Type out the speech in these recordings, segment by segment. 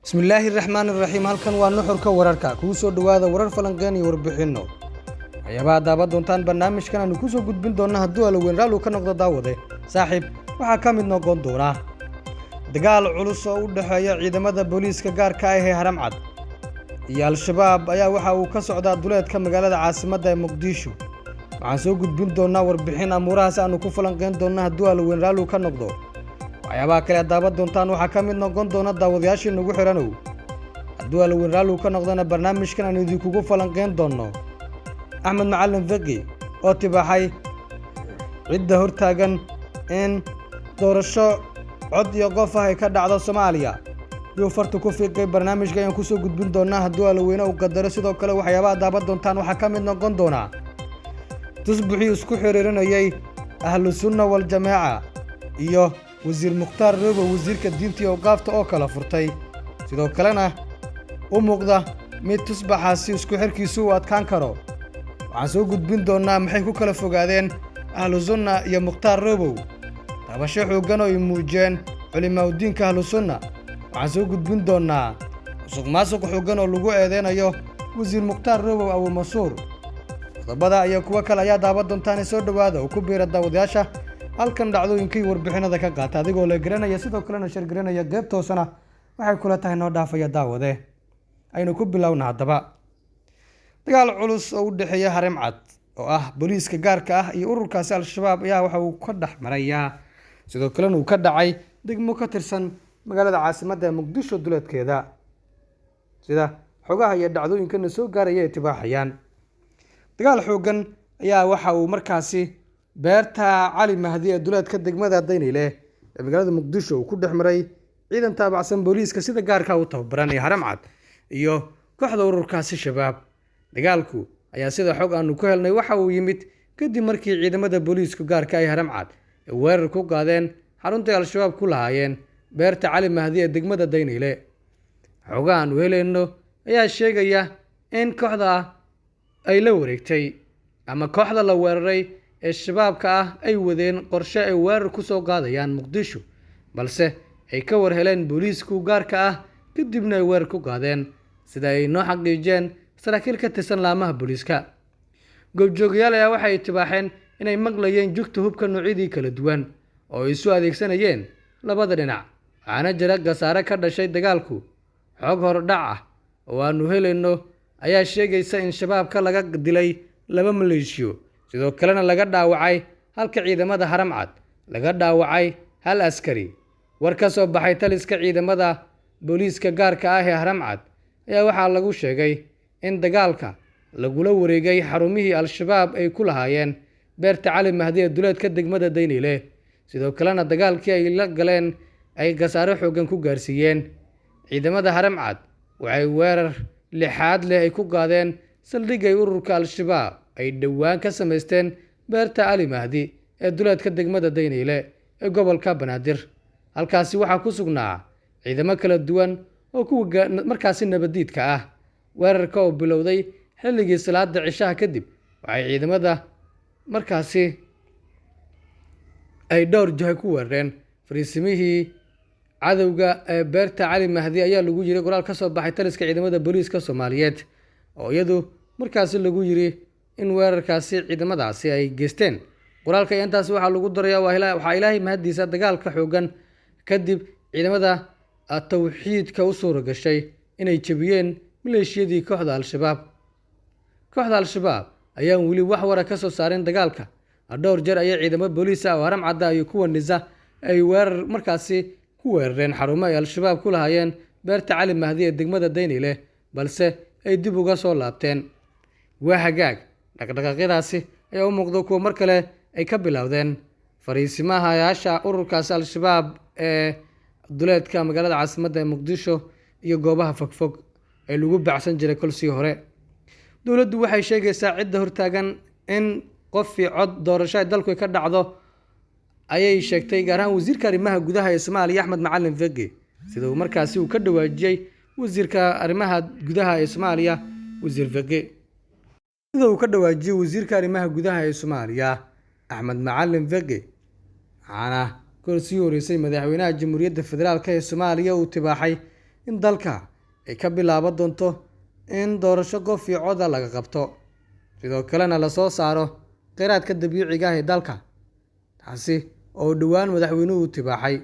bismillaahi raxmaani raxiim. halkan waa nuxurka wararka kugu soo dhawaada warar falanqeyn iyo warbixinno waxyaabaha daawa doontaan barnaamijkan aanu ku soo gudbin doona hadduu alaweyn raali ka noqdo daawade saaxiib waxaa ka mid noqon doona dagaal culus oo u dhexeeya ciidamada booliiska gaarka ah ee Haramcad iyo al-shabaab ayaa waxa uu ka socdaa duleedka magaalada caasimadda ee Muqdisho. waxaan soo gudbin doonaa warbixin amuurahaas aanu ku falanqeyn doona hadduu alaweyn raali ka noqdo. waxyaabaha kale daawa doontaan waxaa ka mid noqon doona daawadayaashii nagu xiranow hadduu alaweyn raali ka noqdana barnaamijkan aanu idinkugu falanqeyn doono axmed macalin faqi oo tibaaxay cidda hortaagan in doorasho cod iyo qof ah ay ka dhacdo Soomaaliya iyo farta ku fiiqay barnaamijka ayaan ku soo gudbin doonaa hadduu alaweyn uu qadaro. sidoo kale waxyaabaha daawa doontaan waxaa ka mid noqon doona tusbuxii isku xiriirinayay ahlu sunna wal jamaaca iyo wasiir mukhtaar roobo wasiirka diinta iyo awqaafta oo kala furtay, sidoo kalena u muuqda mid tusbaxaasi isku xirkiisu u adkaan karo. waxaan soo gudbin doonaa maxay ku kala fogaadeen ahlu sunna iyo mukhtaar roobo, tabasho xooggan oo ay muujiyeen culimaa diinka ahlu sunna. waxaan soo gudbin doonaa musuqmaasuq xooggan oo lagu eedeynayo wasiir mukhtaar roobo abu masuur. qodobada iyo kuwa kale ayaa daawa doontaan soo dhawaada oo ku biira daawadayaasha halkan dhacdooyinkii warbixinada ka qaata adigoo la garanaya sidoo kalena shir garanaya qayb toosana waxay kula tahay noo dhaafaya daawade. aynu ku bilowna haddaba dagaal culus oo u dhexeeya Haramcad oo ah booliiska gaarka ah iyo ururkaasi al-shabaab ayaa waxa uu ka dhex marayaa sidoo kalena uu ka dhacay degmo ka tirsan magaalada caasimadda ee Muqdisho duleedkeeda, sida xogaha iyo dhacdooyinkana soo gaaraya ay tibaaxayaan. dagaal xooggan ayaa waxa uu markaasi beerta cali mahdi ee duleedka degmada Daynile ee magaalada Muqdisho uu ku dhex maray ciidan taabacsan booliiska sida gaarka u tababaran ee Haramcad iyo kooxda ururkaasi shabaab. dagaalku ayaa sida xog aanu ku helnay waxa uu yimid kadib markii ciidamada booliiska gaarka ah Haramcad ay weerar ku qaadeen xarunta al-shabaab ku lahaayeen beerta cali mahdi ee degmada Daynile. xogaha aanu helayno ayaa sheegaya in kooxda ay la wareegtay ama kooxda la weeraray ee shabaabka ah ay wadeen qorshe ay weerar ku soo qaadayaan Muqdisho, balse ay ka war heleen booliisku gaarka ah kadibna ay weerar ku qaadeen sida ay noo xaqiijiyeen saraakiil ka tirsan laamaha booliiska. goobjoogayaal ayaa waxay tibaaxeen inay maqlayeen jugta hubka noocyadii kala duwan oo ay isu adeegsanayeen labada dhinac, waxaana jira khasaare ka dhashay dagaalku. xog hordhac ah oo aanu helayno ayaa sheegaysa in shabaabka laga dilay 2 maleeshiyo, sidoo kalena laga dhaawacay halka ciidamada Haramcad laga dhaawacay 1 askari. war ka soo baxay taliska ciidamada booliiska gaarka ah ee Haramcad ayaa waxaa lagu sheegay in dagaalka lagula wareegay xarumihii al-shabaab ay ku lahaayeen beerta cali mahdi ee duleedka degmada Daynile, sidoo kalena dagaalkii ay la galeen ay khasaare xooggan ku gaarsiiyeen. ciidamada Haramcad waxay weerar lixaad leh ay ku qaadeen saldhig ay ururka al-shabaab ay dhowaan ka samaysteen beerta cali mahdi ee duleedka degmada Daynile ee gobolka Banaadir. halkaasi waxaa ku sugnaa ciidamo kala duwan oo kuwa markaasi nabadiidka ah. weerarka oo bilowday xilligii salaada cishaha kadib waxay ciidamada markaasi ay dhowr jahay ku weerareen fariisimihii cadowga ee beerta cali mahdi ayaa lagu yiri qoraal ka soo baxay taliska ciidamada booliiska Soomaaliyeed oo iyadu markaasi lagu yiri in weerarkaasi ciidamadaasi ay geysteen. qoraalka intaas waxaa lagu darayaa waxaa ilaahay mahadiisa dagaalka xooggan kadib ciidamada tawxiidka u suura gashay inay jabiyeen maleeshiyadii kooxda al-shabaab. kooxda al-shabaab ayaan weli wax wara ka soo saarin dagaalka. dhowr jeer ayay ciidamo booliis ah oo Haramcad iyo kuwa nisa ay weerar markaasi ku weerareen xarumo ay al-shabaab ku lahaayeen beerta cali mahdi ee degmada Daynile, balse ay dib uga soo laabteen. waa hagaag dhaqdhaqaaqyadaasi ayaa u muuqda kuwa mar kale ay ka bilowdeen fariisimahayaasha ururkaasi al-shabaab ee duleedka magaalada caasimadda ee Muqdisho iyo goobaha fogfog ee lagu bacsan jiray kolsii hore. dowladdu waxay sheegaysaa cidda hortaagan in qof cod doorasho ay dalku ka dhacdo ayay sheegtay gaar ahaan wasiirka arrimaha gudaha ee Soomaaliya Axmed Macalin Faqi, sida uu markaasi uu ka dhawaajiyay wasiirka arrimaha gudaha ee Soomaaliya wasiir Faqi. sida uu ka dhawaajiyay wasiirka arrimaha gudaha ee Soomaaliya Axmed Macalin Faqi waxaana kor sii horeysay madaxweynaha jamhuuriyadda federaalk ee Soomaaliya uu tibaaxay in dalka ay ka bilaaban doonto in doorasho qof iyo cod laga qabto sidoo kalena la soo saaro kheyraadka dabiiciga ah ee dalka taasi oo dhawaan madaxweynuhu tibaaxay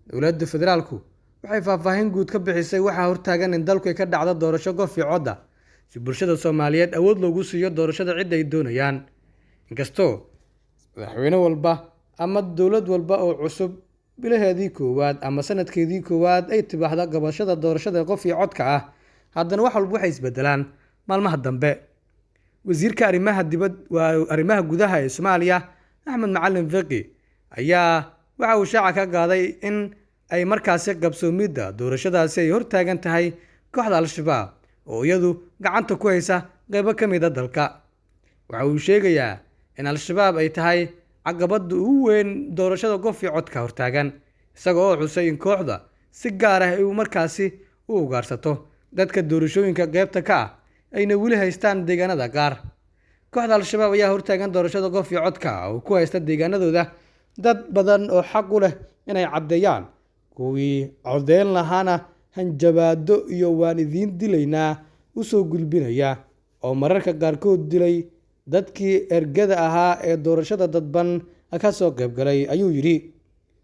dowladda federaalku waxay faahfaahin guud ka bixisay waxa hortaagan in dalku ay ka dhacdo doorasho qof iyo cod si bulshada Soomaaliyeed awood loogu siiyo doorashada cid ay doonayaan inkastoo madaxweyne walba ama dowlad walba oo cusub bilaheedii koowaad ama sanadkeedii koowaad ay tibaaxda qabashada doorashada qof iyo codka ah haddana wax walba waxay isbedelaan maalmaha dambe wasiirka arrimaha gudaha ee Soomaaliya Axmed Macalin Fiqi ayaa waxa uu shaaca ka qaaday in ay markaasi qabsoomidda doorashadaasi ay hortaagan tahay kooxda Al-Shabaab oo iyadu gacanta ku haysa qaybo ka mid ah dalka waxa uu sheegayaa in Al-Shabaab ay tahay caqabadda ugu weyn doorashada qof iyo codka hortaagan isagoo xusay in kooxda si gaar ah ay markaasi u ugaarsato dadka doorashooyinka qaybta ka ah ayna weli haystaan deegaanada qaar kooxda Al-Shabaab ayaa hortaagan doorashada qof iyo codka oo ku haysta deegaanadooda dad badan oo xaq u leh inay caddeeyaan kuwii codeyn lahaana hanjabaado iyo waan idiin dilaynaa u soo gulbinaya oo mararka qaarkood dilay dadkii ergada ahaa ee doorashada dadban ka soo qaybgalay ayuu yidhi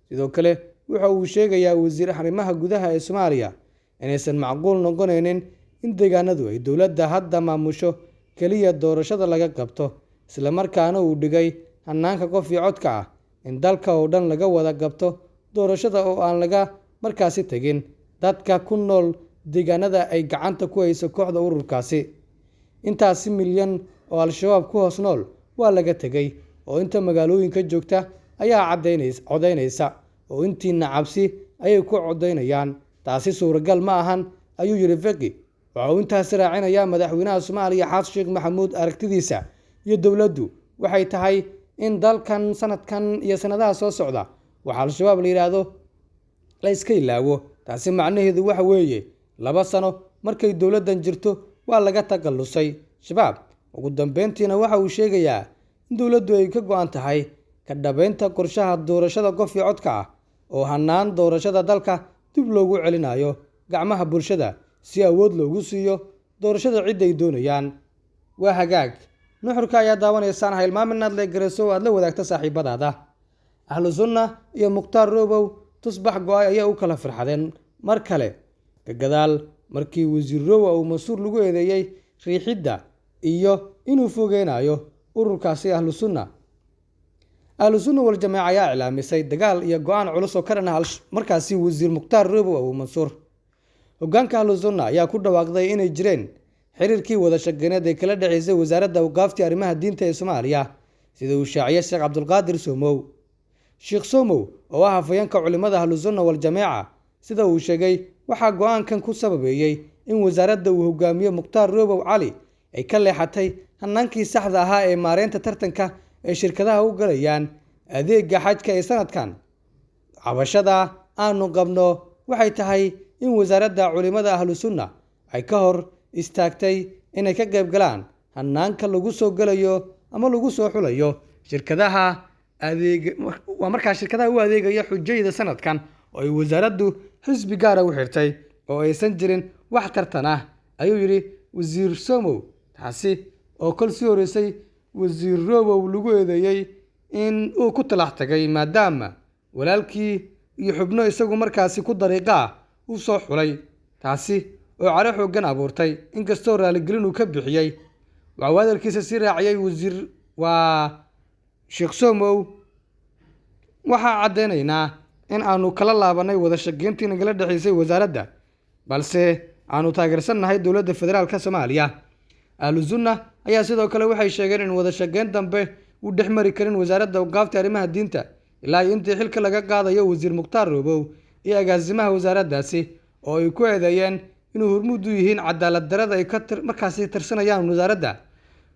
sidoo kale waxa uu sheegayaa wasiir arrimaha gudaha ee Soomaaliya inaysan macquul noqonaynin in deegaanadu ay dowladda hadda maamusho kaliya doorashada laga qabto isla markaana uu dhigay hanaanka qof iyo codka ah in dalka oo dhan laga wada qabto doorashada oo aan laga markaasi tagin dadka ku nool deegaanada ay gacanta ku hayso kooxda ururkaasi intaasi milyan oo Al-Shabaab ku hoos nool waa laga tagay oo inta magaalooyinka joogta ayaa codeynaysa oo intiina cabsi ayay ku codeynayaan taasi suuragal ma ahan ayuu yiri Fiqi waxa uu intaas raacinayaa madaxweynaha Soomaaliya Xasan Sheekh Maxamuud aragtidiisa iyo dowladdu waxay tahay in dalkan sanadkan iyo sanadaha soo socda waxa Al-Shabaab la yiraahdo la iska ilaawo taasi macnaheedu waxa weeye 2 sano markay dowladdan jirto waa laga taqallusay shabaab ugu dambeyntiina waxa uu sheegayaa in dowladdu ay ka go'an tahay ka dhabeynta qorshaha doorashada qof iyo codka ah oo hanaan doorashada dalka dib loogu celinayo gacmaha bulshada si awood loogu siiyo doorashada cid ay doonayaan waa hagaag nuxurka ayaa daawanaysan hilmaamin aad la garayso aad la wadaagta saaxiibadaada ahlu sunna iyo Mukhtaar Robow tusbax go'ay ayaa u kala farxadeen mar kale ka gadaal markii wasiir Robow uu masuur lagu eedeeyay riixidda iyo inuu fogeenayo ururkaasi ahlu sunna wal jamaa ayaa ilaamisay dagaal iyo go'aan culus oo ka dhan ah markaasi wasiir Mukhtaar Robow uu Mansuur hoggaanka ahlu sunna ayaa ku dhawaaqday inay jireen xiriirkii wada shaqeyneed ee kala dhaxaysay wasaaradda awqaafta arrimaha diinta ee Soomaaliya sida uu shaaciyay Sheekh Cabdulqaadir Somow Sheekh Somow oo ah hafayeenka culimada ahlu sunna wal jamaa sida uu sheegay waxa go'aankan ku sababeeyay in wasaaradda uu hogaamiyo Mukhtaar Robow Cali ay ka leexatay hanaankii saxda ahaa ee maareynta tartanka ee shirkadaha u galayaan adeegga xajka ee sanadkan cabashada aanu qabno waxay tahay in wasaaradda culimada ahlu sunna ay ka hor istaagtay inay ka qayb galaan hanaanka lagu soo galayo ama lagu soo xulayo shirkadaha shirkadaha u adeegaya xujayda sanadkan oo ay wasaaraddu xisbi gaar ah u xirtay oo aysan jirin wax tartan ah ayuu yiri wasiir Somow taasi oo kol sii horeysay wasiir Robow lagu eedeeyay in uu ku talax tagay maadaama walaalkii iyo xubno isagu markaasi ku dariiqa u soo xulay taasi oo caro xooggan abuurtay inkastoo raaligelin uu ka bixiyay waxa wadalkiisa si raaciyay wasiir Sheekh Somow waxa cadeynaynaa in aanu kala laabanay wada shaqeyntii nagala dhaxaysay wasaaradda balse aanu taageersanahay dowladda federaalka Soomaaliya ahlu sunna ayaa sidoo kale waxay sheegeen in wada shaqeyn dambe u dhexmari karin wasaaradda awqaafta arrimaha diinta ilaa intii xilka laga qaadayo wasiir Mukhtaar Robow iyo agaasimaha wasaaraddaasi oo ay ku eedeeyeen inuu hormuud u yihiin cadaalad darrada ay markaasi tirsanayaan wasaaradda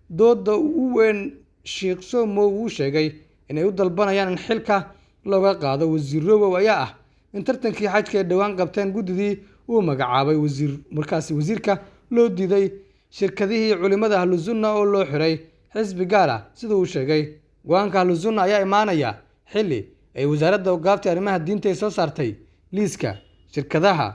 dooda ugu weyn Sheekh Somow uu sheegay inay u dalbanayaan in xilka looga qaado wasiir Robow ayaa ah in tartankii xajka ee dhawaan qabteen gudidii uu magacaabay wasiirka loo diiday shirkadihii culimada ahlu sunna oo loo xiray xisbi gaar ah sida uu sheegay go'aanka ahlu sunna ayaa imaanaya xilli ay wasaaradda awqaafta arrimaha diinta ay soo saartay liiska shirkadaha